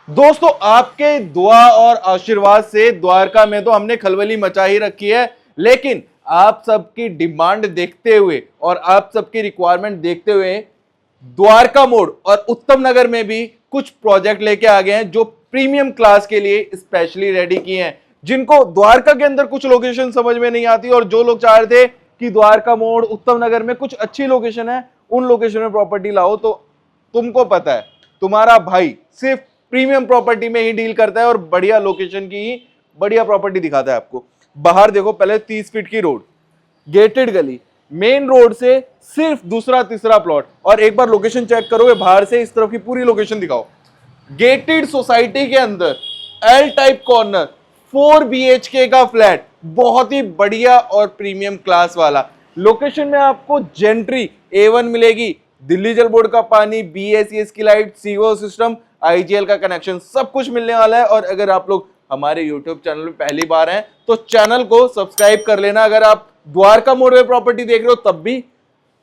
दोस्तों आपके दुआ और आशीर्वाद से द्वारका में तो हमने खलबली मचा ही रखी है, लेकिन आप सबकी डिमांड देखते हुए और आप सबकी रिक्वायरमेंट देखते हुए द्वारका मोड़ और उत्तम नगर में भी कुछ प्रोजेक्ट लेके आ गए हैं जो प्रीमियम क्लास के लिए स्पेशली रेडी किए हैं। जिनको द्वारका के अंदर कुछ लोकेशन समझ में नहीं आती और जो लोग चाह रहे थे कि द्वारका मोड़ उत्तम नगर में कुछ अच्छी लोकेशन है, उन लोकेशन में प्रॉपर्टी लाओ, तो तुमको पता है तुम्हारा भाई सिर्फ प्रीमियम प्रॉपर्टी में ही डील करता है और बढ़िया लोकेशन की ही बढ़िया प्रॉपर्टी दिखाता है आपको। बाहर देखो, पहले 30 फीट की रोड, गेटेड गली, मेन रोड से सिर्फ दूसरा तीसरा प्लॉट, और एक बार लोकेशन चेक करोगे बाहर से इस तरफ की पूरी लोकेशन दिखाओ। गेटेड सोसाइटी के अंदर एल टाइप कॉर्नर 4 BHK का फ्लैट, बहुत ही बढ़िया और प्रीमियम क्लास वाला। लोकेशन में आपको जेंट्री A1 मिलेगी, दिल्ली जल बोर्ड का पानी, BACS की लाइट, सीवर सिस्टम, IGL का कनेक्शन, सब कुछ मिलने वाला है। और अगर आप लोग हमारे YouTube चैनल में पहली बार हैं तो चैनल को सब्सक्राइब कर लेना। अगर आप द्वारका मोड़ में प्रॉपर्टी देख रहे हो तब भी,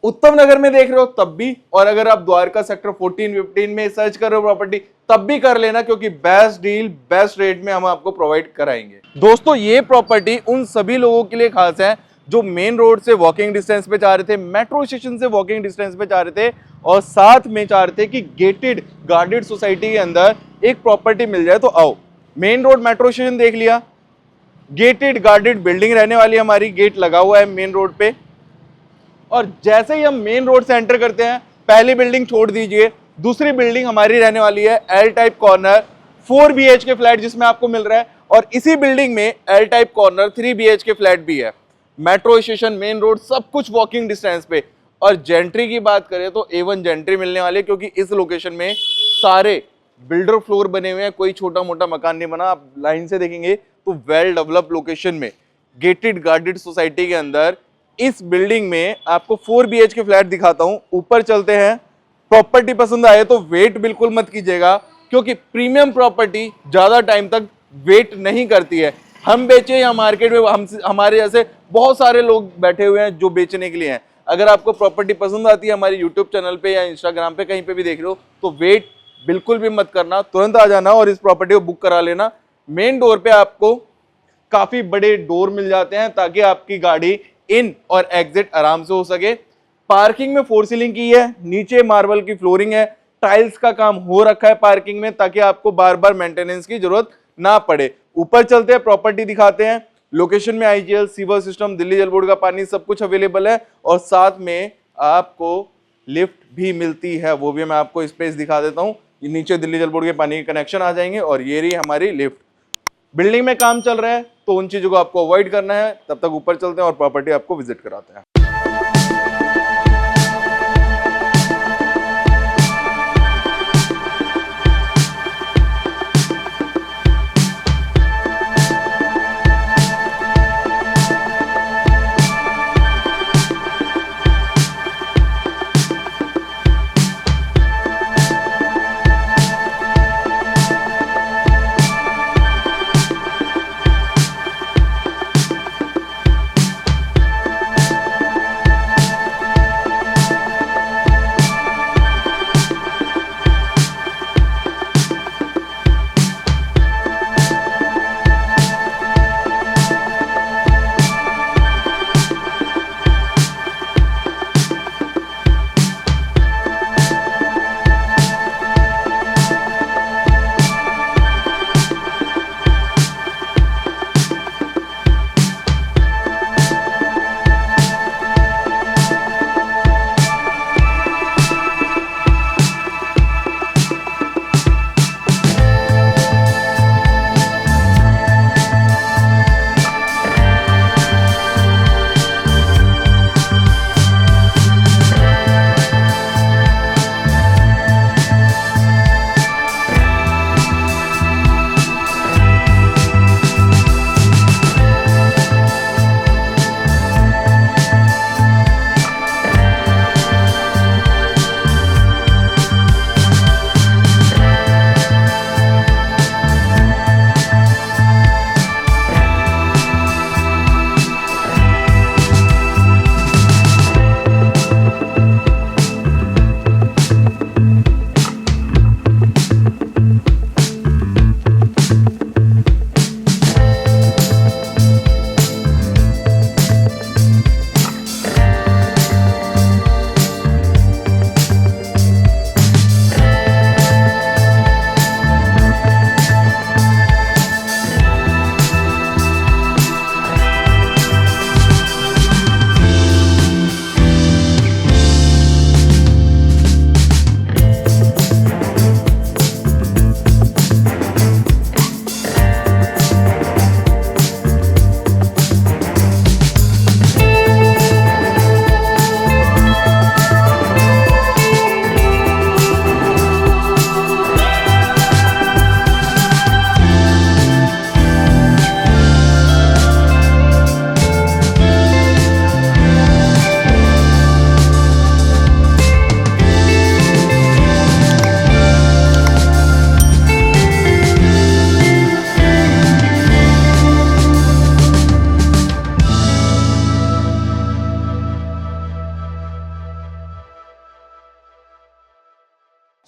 उत्तम नगर में देख रहे हो तब भी, और अगर आप द्वारका सेक्टर 14-15 में सर्च कर रहे हो प्रॉपर्टी तब भी कर लेना, क्योंकि बेस्ट डील बेस्ट रेट में हम आपको प्रोवाइड कराएंगे। दोस्तों ये प्रॉपर्टी उन सभी लोगों के लिए खास है जो मेन रोड से वॉकिंग डिस्टेंस पे चाह रहे थे, मेट्रो स्टेशन से वॉकिंग डिस्टेंस पे चाह रहे थे, और साथ में चाह रहे थे कि गेटेड गार्डेड सोसाइटी के अंदर एक प्रॉपर्टी मिल जाए। तो आओ, मेन रोड मेट्रो स्टेशन देख लिया, गेटेड गार्डेड बिल्डिंग रहने वाली, हमारी गेट लगा हुआ है मेन रोड पे। और जैसे ही हम मेन रोड से एंटर करते हैं, पहली बिल्डिंग छोड़ दीजिए, दूसरी बिल्डिंग हमारी रहने वाली है L type corner 4 BHK flat जिसमें आपको मिल रहा है, और इसी बिल्डिंग में L type corner 3 BHK flat भी है। मेट्रो स्टेशन, मेन रोड, सब कुछ वॉकिंग डिस्टेंस पे। और जेंट्री की बात करें तो A1 जेंट्री मिलने वाली है, क्योंकि इस लोकेशन में सारे बिल्डर फ्लोर बने हुए हैं, कोई छोटा मोटा मकान नहीं बना। आप लाइन से देखेंगे तो वेल डेवलप लोकेशन में गेटेड गार्डेड सोसाइटी के अंदर इस बिल्डिंग में आपको 4 BHK फ्लैट दिखाता हूं। ऊपर चलते हैं। प्रॉपर्टी पसंद आए तो वेट बिल्कुल मत कीजिएगा, क्योंकि प्रीमियम प्रॉपर्टी ज्यादा टाइम तक वेट नहीं करती है। हम बेचे या मार्केट में हमारे जैसे बहुत सारे लोग बैठे हुए हैं जो बेचने के लिए हैं। अगर आपको प्रॉपर्टी पसंद आती है, हमारे यूट्यूब चैनल पे या इंस्टाग्राम पे कहीं पे भी देख रहे हो, तो वेट बिल्कुल भी मत करना, तुरंत आ जाना और इस प्रॉपर्टी को बुक करा लेना। मेन डोर पे आपको काफी बड़े डोर मिल जाते हैं ताकि आपकी गाड़ी इन और एग्जिट आराम से हो सके। पार्किंग में 4 सीलिंग की है, नीचे मार्बल की फ्लोरिंग है, टाइल्स का काम हो रखा है पार्किंग में, ताकि आपको बार बार मेंटेनेंस की जरूरत ना पड़े। ऊपर चलते हैं, प्रॉपर्टी दिखाते हैं। लोकेशन में IGL, सीवर सिस्टम, दिल्ली जल बोर्ड का पानी, सब कुछ अवेलेबल है, और साथ में आपको लिफ्ट भी मिलती है, वो भी मैं आपको स्पेस दिखा देता हूँ। नीचे दिल्ली जल बोर्ड के पानी के कनेक्शन आ जाएंगे, और ये रही हमारी लिफ्ट। बिल्डिंग में काम चल रहा है तो उन चीजों को आपको अवॉइड करना है। तब तक ऊपर चलते हैं और प्रॉपर्टी आपको विजिट कराते हैं।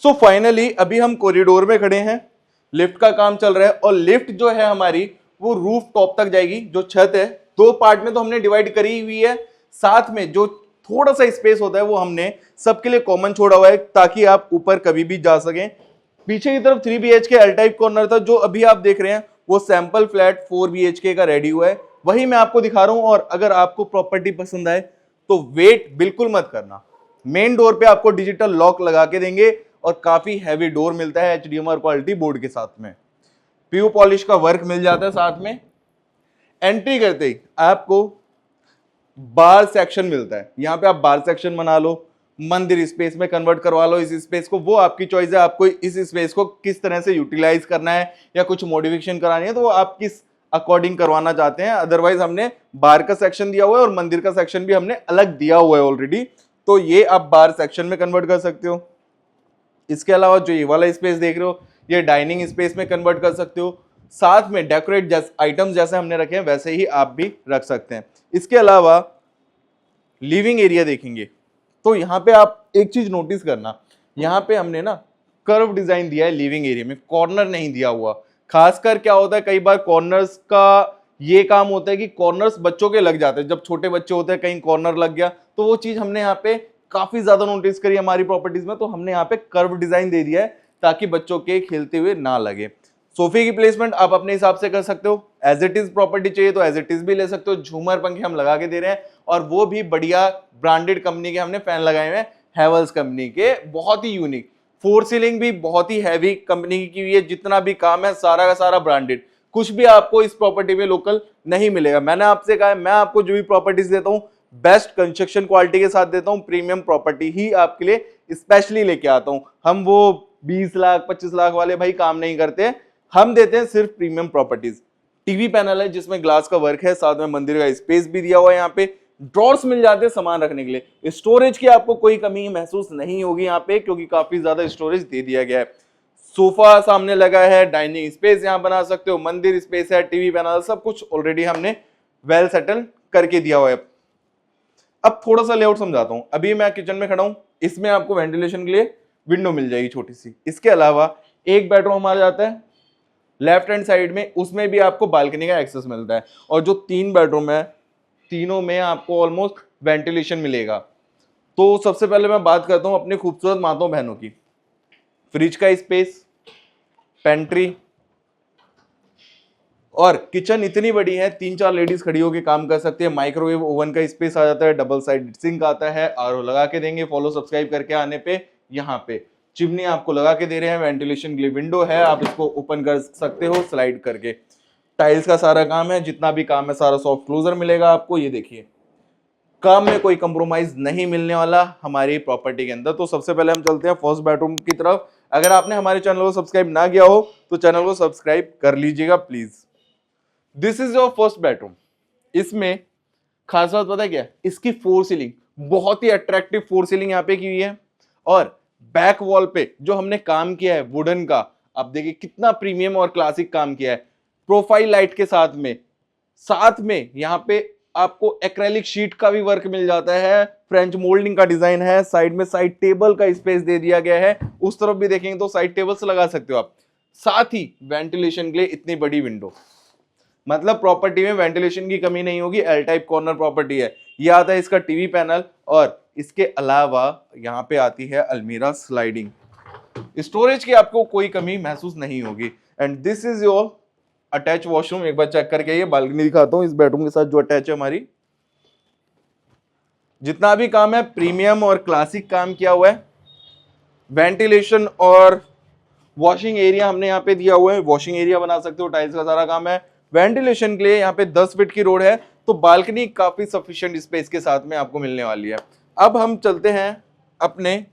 सो फाइनली अभी हम कॉरिडोर में खड़े हैं, लिफ्ट का काम चल रहा है और लिफ्ट जो है हमारी वो रूफ टॉप तक जाएगी। जो छत है दो पार्ट में तो हमने डिवाइड करी हुई है, साथ में जो थोड़ा सा स्पेस होता है वो हमने सबके लिए कॉमन छोड़ा हुआ है ताकि आप ऊपर कभी भी जा सकें। पीछे की तरफ 3 BHK एल टाइप कॉर्नर था, जो अभी आप देख रहे हैं वो सैंपल फ्लैट 4 BHK का रेडी हुआ है, वही मैं आपको दिखा रहा हूं। और अगर आपको प्रॉपर्टी पसंद आए तो वेट बिल्कुल मत करना। मेन डोर पे आपको डिजिटल लॉक लगा के देंगे और काफी हैवी डोर मिलता है HDMR क्वालिटी बोर्ड के साथ में। प्यू पॉलिश का वर्क मिल जाता है साथ में। एंट्री करते ही आपको बार सेक्शन मिलता है, यहां पे आप बार सेक्शन बना लो, मंदिर स्पेस में कन्वर्ट करवा लो इस स्पेस को, वो आपकी चॉइस है। आपको इस स्पेस को किस तरह से यूटिलाइज करना है या कुछ मॉडिफिकेशन करानी है तो वो आप किस अकॉर्डिंग करवाना चाहते हैं। अदरवाइज हमने बार का सेक्शन दिया हुआ है और मंदिर का सेक्शन भी हमने अलग दिया हुआ है ऑलरेडी, तो ये आप बार सेक्शन में कन्वर्ट कर सकते हो। इसके अलावा जो ये वाला स्पेस देख रहे हो ये डाइनिंग स्पेस में कन्वर्ट कर सकते हो। साथ में डेकोरेट आइटम्स जैसे हमने रखे हैं वैसे ही आप भी रख सकते हैं। इसके अलावा लिविंग एरिया देखेंगे तो यहाँ पे आप एक चीज नोटिस करना, यहाँ पे हमने ना कर्व डिजाइन दिया है लिविंग एरिया में, कॉर्नर नहीं दिया हुआ। खासकर क्या होता है कई बार कॉर्नर्स का ये काम होता है कि कॉर्नर्स बच्चों के लग जाते हैं, जब छोटे बच्चे होते हैं कहीं कॉर्नर लग गया तो वो चीज हमने यहाँ पे काफी ज्यादा नोटिस करी हमारी प्रॉपर्टीज में, तो हमने यहाँ पे कर्व डिजाइन दे दिया है ताकि बच्चों के खेलते हुए ना लगे। सोफे की प्लेसमेंट आप अपने हिसाब से कर सकते हो, एज इट इज प्रॉपर्टी चाहिए तो एज इट इज भी ले सकते हो। झूमर पंखे हम लगा के दे रहे हैं और वो भी बढ़िया ब्रांडेड कंपनी के हमने फैन लगाए हुए हैं, हैवेल्स कंपनी के, बहुत ही यूनिक। फोर सीलिंग भी बहुत ही हैवी कंपनी की हुई है, जितना भी काम है सारा का सारा ब्रांडेड, कुछ भी आपको इस प्रॉपर्टी में लोकल नहीं मिलेगा। मैंने आपसे कहा है मैं आपको जो भी प्रॉपर्टीज देता हूँ बेस्ट कंस्ट्रक्शन क्वालिटी के साथ देता हूँ, प्रीमियम प्रॉपर्टी ही आपके लिए स्पेशली लेके आता हूँ। हम वो 20 लाख 25 लाख वाले भाई काम नहीं करते, हम देते हैं सिर्फ प्रीमियम प्रॉपर्टीज। टीवी पैनल है जिसमें ग्लास का वर्क है, साथ में मंदिर का स्पेस भी दिया हुआ है, यहाँ पे ड्रॉर्स मिल जाते हैं सामान रखने के लिए। स्टोरेज की आपको कोई कमी महसूस नहीं होगी यहाँ पे क्योंकि काफी ज्यादा स्टोरेज दे दिया गया है। सोफा सामने लगा है, डाइनिंग स्पेस यहाँ बना सकते हो, मंदिर स्पेस है, टीवी पैनल, सब कुछ ऑलरेडी हमने वेल सेटल करके दिया हुआ है। अब थोड़ा सा लेआउट समझाता हूं। अभी मैं किचन में खड़ा हूं, इसमें आपको वेंटिलेशन के लिए विंडो मिल जाएगी छोटी सी। इसके अलावा एक बेडरूम हमारा जाता है लेफ्ट हैंड साइड में, उसमें भी आपको बालकनी का एक्सेस मिलता है। और जो 3 बेडरूम है तीनों में आपको ऑलमोस्ट वेंटिलेशन मिलेगा। तो सबसे पहले मैं बात करता हूं अपने खूबसूरत माताओं बहनों की। फ्रिज का स्पेस, पेंट्री और किचन इतनी बड़ी है 3-4 लेडीज खड़ी होकर काम कर सकती है। माइक्रोवेव ओवन का स्पेस आ जाता है, डबल साइड सिंक आता है, आरओ लगा के देंगे फॉलो सब्सक्राइब करके आने पे। यहाँ पे चिमनी आपको लगा के दे रहे हैं, वेंटिलेशन के लिए विंडो है, आप इसको ओपन कर सकते हो स्लाइड करके। टाइल्स का सारा काम है, जितना भी काम है सारा सॉफ्ट क्लोजर मिलेगा आपको। ये देखिए काम में कोई कंप्रोमाइज नहीं मिलने वाला हमारी प्रॉपर्टी के अंदर। तो सबसे पहले हम चलते हैं फर्स्ट बेडरूम की तरफ। अगर आपने हमारे चैनल को सब्सक्राइब ना किया हो तो चैनल को सब्सक्राइब कर लीजिएगा please. This is your first bedroom. इसमें खास बात पता है क्या, इसकी 4 सीलिंग, बहुत ही अट्रैक्टिव 4 सीलिंग यहाँ पे की हुई है। और बैक वॉल पे जो हमने काम किया है वुडन का, आप देखिए कितना प्रीमियम और क्लासिक काम किया है, प्रोफाइल लाइट के साथ में यहाँ पे आपको एक्रेलिक शीट का भी वर्क मिल जाता है, फ्रेंच मोल्डिंग का डिजाइन है, साइड में साइड टेबल का स्पेस दे दिया गया है। उस तरफ भी देखेंगे तो साइड टेबल्स लगा सकते हो आप। साथ ही वेंटिलेशन के लिए इतनी बड़ी विंडो, मतलब प्रॉपर्टी में वेंटिलेशन की कमी नहीं होगी। एल टाइप कॉर्नर प्रॉपर्टी है। ये आता है इसका टीवी पैनल और इसके अलावा यहाँ पे आती है अलमीरा स्लाइडिंग। स्टोरेज की आपको कोई कमी महसूस नहीं होगी। And this is your attach washroom. एक बार चेक करके ये बालकनी दिखाता हूँ इस बेडरूम के साथ जो अटैच है हमारी। जितना भी काम है प्रीमियम और क्लासिक काम किया हुआ है। वेंटिलेशन और वॉशिंग एरिया हमने यहाँ पे दिया हुआ है, वॉशिंग एरिया बना सकते हो, टाइल्स का सारा काम है। वेंटिलेशन के लिए यहाँ पे 10 फीट की रोड है, तो बालकनी काफी सफिशिएंट स्पेस के साथ में आपको मिलने वाली है। अब हम चलते हैं अपने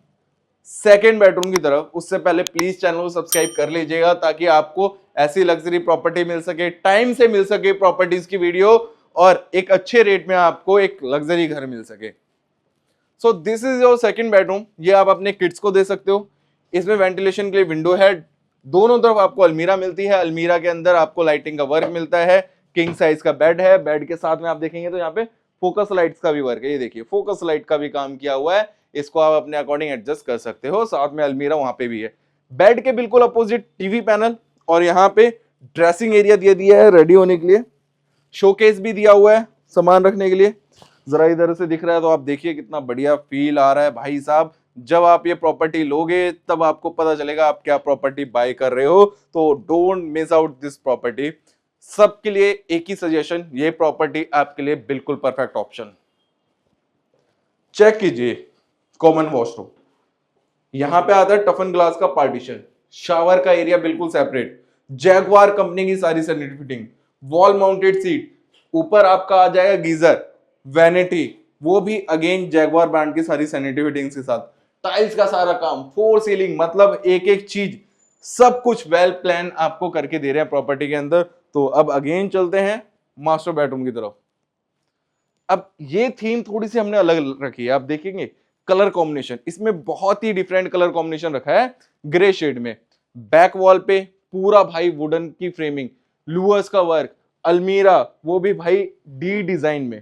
सेकेंड बेडरूम की तरफ। उससे पहले प्लीज चैनल को सब्सक्राइब कर लीजिएगा ताकि आपको ऐसी लग्जरी प्रॉपर्टी मिल सके, टाइम से मिल सके प्रॉपर्टीज की वीडियो, और एक अच्छे रेट में आपको एक लग्जरी घर मिल सके। So this is your second bedroom. ये आप अपने किड्स को दे सकते हो। इसमें वेंटिलेशन के लिए विंडो है, दोनों तरफ आपको अलमीरा मिलती है। अलमीरा के अंदर आपको लाइटिंग का वर्क मिलता है, किंग साइज का बेड है। बेड के साथ में आप देखेंगे तो यहाँ पे फोकस लाइट्स का भी वर्क है। ये देखिए फोकस लाइट का भी काम किया हुआ है। इसको आप अपने अकॉर्डिंग एडजस्ट कर सकते हो। साथ में अलमीरा वहां पे भी है। बेड के बिल्कुल अपोजिट टीवी पैनल और यहाँ पे ड्रेसिंग एरिया दे दिया है रेडी होने के लिए। शोकेस भी दिया हुआ है सामान रखने के लिए। जरा इधर से दिख रहा है तो आप देखिए कितना बढ़िया फील आ रहा है भाई साहब। जब आप ये प्रॉपर्टी लोगे तब आपको पता चलेगा आप क्या प्रॉपर्टी बाय कर रहे हो। तो don't miss out this property. सबके लिए एक ही सजेशन, ये प्रॉपर्टी आपके लिए बिल्कुल परफेक्ट ऑप्शन। चेक कीजिए कॉमन वॉशरूम, यहां पे आता है टफन ग्लास का पार्टीशन, शावर का एरिया बिल्कुल सेपरेट, जैगवार कंपनी की सारी sanitary fitting, wall mounted seat, ऊपर आपका आ जाएगा गीजर, वैनिटी, वो भी अगेन जैगवार ब्रांड की सारी सैनिटरी फिटिंग्स के साथ, टाइल्स का सारा काम, फोर सीलिंग, मतलब एक एक चीज सब कुछ वेल प्लान आपको करके दे रहे हैं प्रॉपर्टी के अंदर। तो अब अगेन चलते हैं मास्टर बेडरूम की तरफ। अब ये थीम थोड़ी सी हमने अलग रखी है, आप देखेंगे कलर कॉम्बिनेशन इसमें बहुत ही डिफरेंट कलर कॉम्बिनेशन रखा है ग्रे शेड में। बैक वॉल पे पूरा भाई वुडन की फ्रेमिंग, लुअर्स का वर्क, अलमीरा वो भी भाई डी डिजाइन में,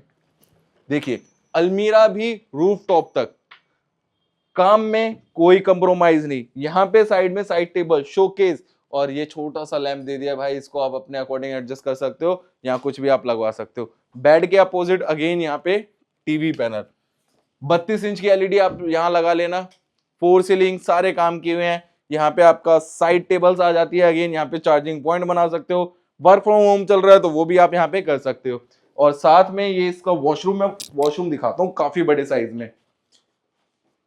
देखिए अलमीरा भी रूफ टॉप तक, काम में कोई कंप्रोमाइज नहीं। यहां पे साइड में साइड टेबल, शोकेस और ये छोटा सा लैंप दे दिया भाई, इसको आप अपने अकॉर्डिंग एडजस्ट कर सकते हो, यहाँ कुछ भी आप लगवा सकते हो। बेड के अपोजिट अगेन यहाँ पे टीवी पैनल, 32 इंच की एलईडी आप यहाँ लगा लेना, फोर सीलिंग सारे काम किए हुए हैं। यहाँ पे आपका साइड टेबल्स आ जाती है, अगेन यहाँ पे चार्जिंग पॉइंट बना सकते हो। वर्क फ्रॉम होम चल रहा है तो वो भी आप यहाँ पे कर सकते हो। और साथ में ये इसका वॉशरूम, में वॉशरूम दिखाता हूँ काफी बड़े साइज में,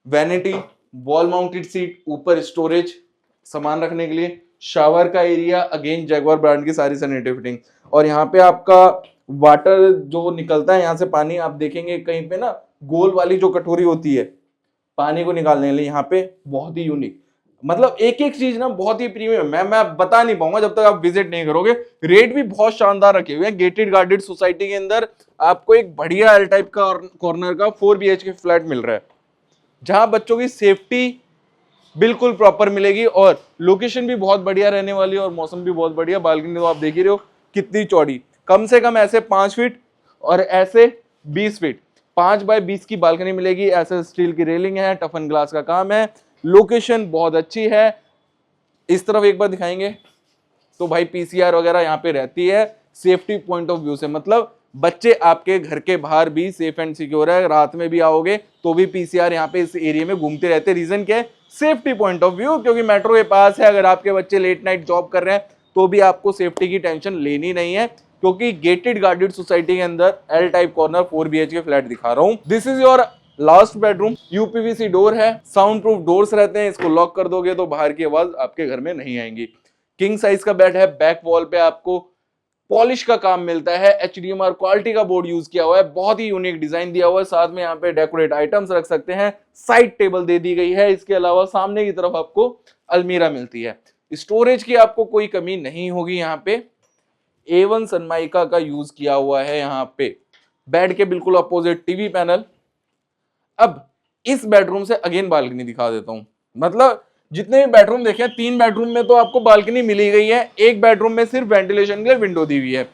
वैनिटी, वॉल माउंटेड सीट, ऊपर स्टोरेज सामान रखने के लिए, शावर का एरिया अगेन जैगवार ब्रांड की सारी सैनिटरी फिटिंग। और यहाँ पे आपका वाटर जो निकलता है यहाँ से पानी, आप देखेंगे कहीं पे ना गोल वाली जो कटोरी होती है पानी को निकालने के लिए, यहाँ पे बहुत ही यूनिक, मतलब एक एक चीज ना बहुत ही प्रीमियम है। मैं बता नहीं पाऊंगा जब तक आप विजिट नहीं करोगे। रेट भी बहुत शानदार रखे हुए हैं। गेटेड गार्डेड सोसाइटी के अंदर आपको एक बढ़िया एल टाइप का कॉर्नर का 4 BHK फ्लैट मिल रहा है, जहां बच्चों की सेफ्टी बिल्कुल प्रॉपर मिलेगी और लोकेशन भी बहुत बढ़िया रहने वाली है और मौसम भी बहुत बढ़िया। बालकनी तो आप देख ही रहे हो कितनी चौड़ी, कम से कम ऐसे 5 फीट और ऐसे 20 फीट, 5 बाय 20 की बालकनी मिलेगी। ऐसे स्टील की रेलिंग है, टफन ग्लास का काम है, लोकेशन बहुत अच्छी है। इस तरफ एक बार दिखाएंगे तो भाई पीसीआर वगैरह यहाँ पे रहती है सेफ्टी पॉइंट ऑफ व्यू से, मतलब बच्चे आपके घर के बाहर भी सेफ एंड सिक्योर है। रात में भी आओगे तो भी पीसीआर यहाँ पे इस एरिया में घूमते रहते हैं। रीजन क्या है? सेफ्टी पॉइंट ऑफ व्यू, क्योंकि मेट्रो के पास है। अगर आपके बच्चे लेट नाइट जॉब कर रहे हैं तो भी आपको सेफ्टी की टेंशन लेनी नहीं है, क्योंकि गेटेड गार्डेड सोसाइटी के अंदर L type corner 4 BHK flat दिखा रहा हूं। This is your last bedroom. UPVC door है, साउंड प्रूफ डोर्स रहते हैं, इसको लॉक कर दोगे तो बाहर की आवाज आपके घर में नहीं आएंगी। किंग साइज का बेड है, बैक वॉल पे आपको पॉलिश का काम मिलता है, HDMR क्वालिटी का बोर्ड यूज किया हुआ है, बहुत ही यूनिक डिजाइन दिया हुआ है। साथ में यहाँ पे डेकोरेट आइटम्स रख सकते हैं, साइड टेबल दे दी गई है। इसके अलावा सामने की तरफ आपको अलमीरा मिलती है। स्टोरेज की आपको कोई कमी नहीं होगी। यहाँ पे A1 सनमाइका का यूज किया हुआ है। यहाँ पे बेड के बिल्कुल अपोजिट टीवी पैनल। अब इस बेडरूम से अगेन बालकनी दिखा देता हूं, मतलब जितने भी बेडरूम देखे हैं, 3 बेडरूम में तो आपको बालकनी मिली गई है, एक बेडरूम में सिर्फ वेंटिलेशन के लिए विंडो दी हुई है।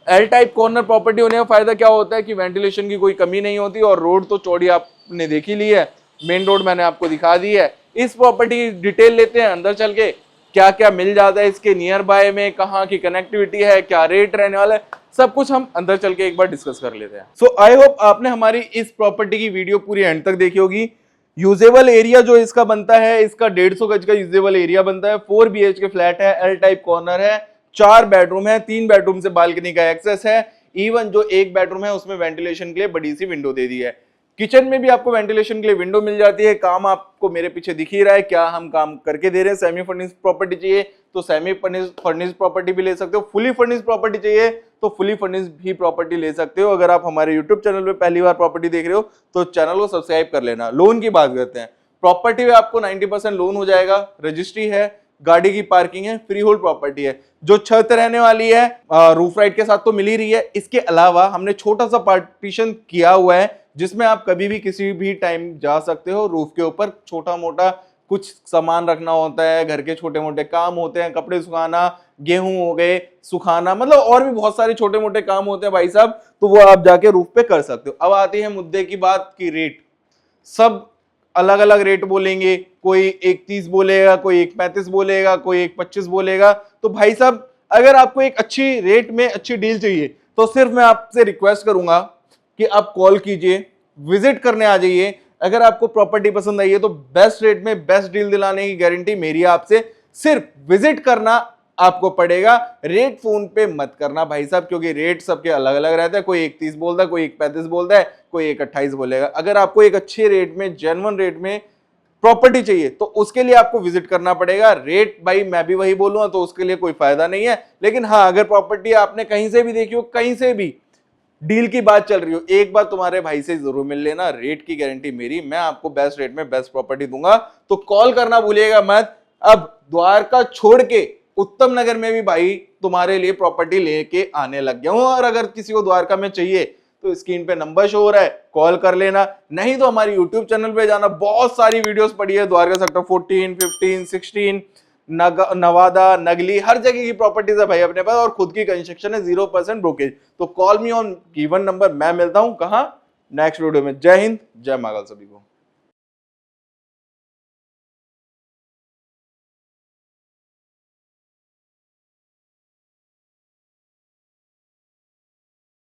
एल टाइप कॉर्नर प्रॉपर्टी होने का फायदा क्या होता है कि वेंटिलेशन की कोई कमी नहीं होती और रोड तो चौड़ी आपने देखी ली है, मेन रोड मैंने आपको दिखा दी है। इस प्रॉपर्टी की डिटेल लेते हैं अंदर चल के, क्या क्या मिल जाता है इसके नियर बाय में, कहाँ की कनेक्टिविटी है, क्या रेट रहने वाला है, सब कुछ हम अंदर चल के एक बार डिस्कस कर लेते हैं। सो आई होप आपने हमारी इस प्रॉपर्टी की वीडियो पूरी एंड तक देखी होगी। यूजेबल एरिया जो इसका बनता है, इसका 150 गज का यूजेबल एरिया बनता है। 4 BHK फ्लैट है, एल टाइप कॉर्नर है, 4 बेडरूम है, 3 बेडरूम से बालकनी का एक्सेस है। इवन जो एक बेडरूम है उसमें वेंटिलेशन के लिए बड़ी सी विंडो दे दी है। किचन में भी आपको वेंटिलेशन के लिए विंडो मिल जाती है। काम आपको मेरे पीछे दिख ही रहा है, क्या हम काम करके दे रहे हैं। सेमी फर्निश्ड प्रॉपर्टी चाहिए तो सेमी फर्निश्ड प्रॉपर्टी भी ले सकते हो, फुली फर्निश्ड प्रॉपर्टी चाहिए तो फुली फर्निश्ड भी प्रॉपर्टी ले सकते हो। अगर आप हमारे यूट्यूब चैनल पे पहली बार प्रॉपर्टी देख रहे हो तो चैनल को सब्सक्राइब कर लेना। लोन की बात करते हैं, प्रॉपर्टी में आपको 90% लोन हो जाएगा, रजिस्ट्री है, गाड़ी की पार्किंग है, फ्री होल्ड प्रॉपर्टी है। जो छत रहने वाली है रूफ राइट के साथ तो मिल ही रही है, इसके अलावा हमने छोटा सा पार्टीशन किया हुआ है जिसमें आप कभी भी किसी भी टाइम जा सकते हो। रूफ के ऊपर छोटा मोटा कुछ सामान रखना होता है, घर के छोटे मोटे काम होते हैं, कपड़े सुखाना, गेहूं हो गए सुखाना, मतलब और भी बहुत सारे छोटे मोटे काम होते हैं भाई साहब, तो वो आप जाके रूफ पे कर सकते हो। अब आती है मुद्दे की बात की रेट। सब अलग अलग रेट बोलेंगे, कोई 1.30 बोलेगा, कोई 1.35 बोलेगा, कोई 1.25 बोलेगा। तो भाई साहब अगर आपको एक अच्छी रेट में अच्छी डील चाहिए तो सिर्फ मैं आपसे रिक्वेस्ट करूंगा कि आप कॉल कीजिए, विजिट करने आ जाइए। अगर आपको प्रॉपर्टी पसंद आई है तो बेस्ट रेट में बेस्ट डील दिलाने की गारंटी मेरी है आपसे। सिर्फ विजिट करना आपको पड़ेगा, रेट फोन पे मत करना भाई साहब, क्योंकि रेट सबके अलग अलग रहते हैं। कोई 1.30 बोलता है, कोई 1.35 बोलता है, कोई 1.28 बोलेगा। अगर आपको एक अच्छे रेट में जेन्युइन रेट में प्रॉपर्टी चाहिए तो उसके लिए आपको विजिट करना पड़ेगा। रेट भाई मैं भी वही बोलूंगा तो उसके लिए कोई फायदा नहीं है। लेकिन हाँ, अगर प्रॉपर्टी आपने कहीं से भी देखी हो, कहीं से भी डील की बात चल रही हो, एक बार तुम्हारे भाई से जरूर मिल लेना। रेट की गारंटी मेरी, मैं आपको बेस्ट रेट में बेस्ट प्रॉपर्टी दूंगा। तो कॉल करना भूलिएगा मत। अब द्वारका छोड़ के उत्तम नगर में भी भाई तुम्हारे लिए प्रॉपर्टी लेके आने लग गया हूं। और अगर किसी को द्वारका में चाहिए तो स्क्रीन पे नंबर शो हो रहा है, कॉल कर लेना। नहीं तो हमारी यूट्यूब चैनल पे जाना, बहुत सारी वीडियोस पड़ी है द्वारका सेक्टर 14, 15, 16, नवादा, नगली, हर जगह की प्रॉपर्टीज है भाई अपने पास, और खुद की कंस्ट्रक्शन है, 0% ब्रोकेज। तो call me on given number. मैं मिलता हूं कहां, नेक्स्ट वीडियो में। जय हिंद, जय महाकाल सभी को।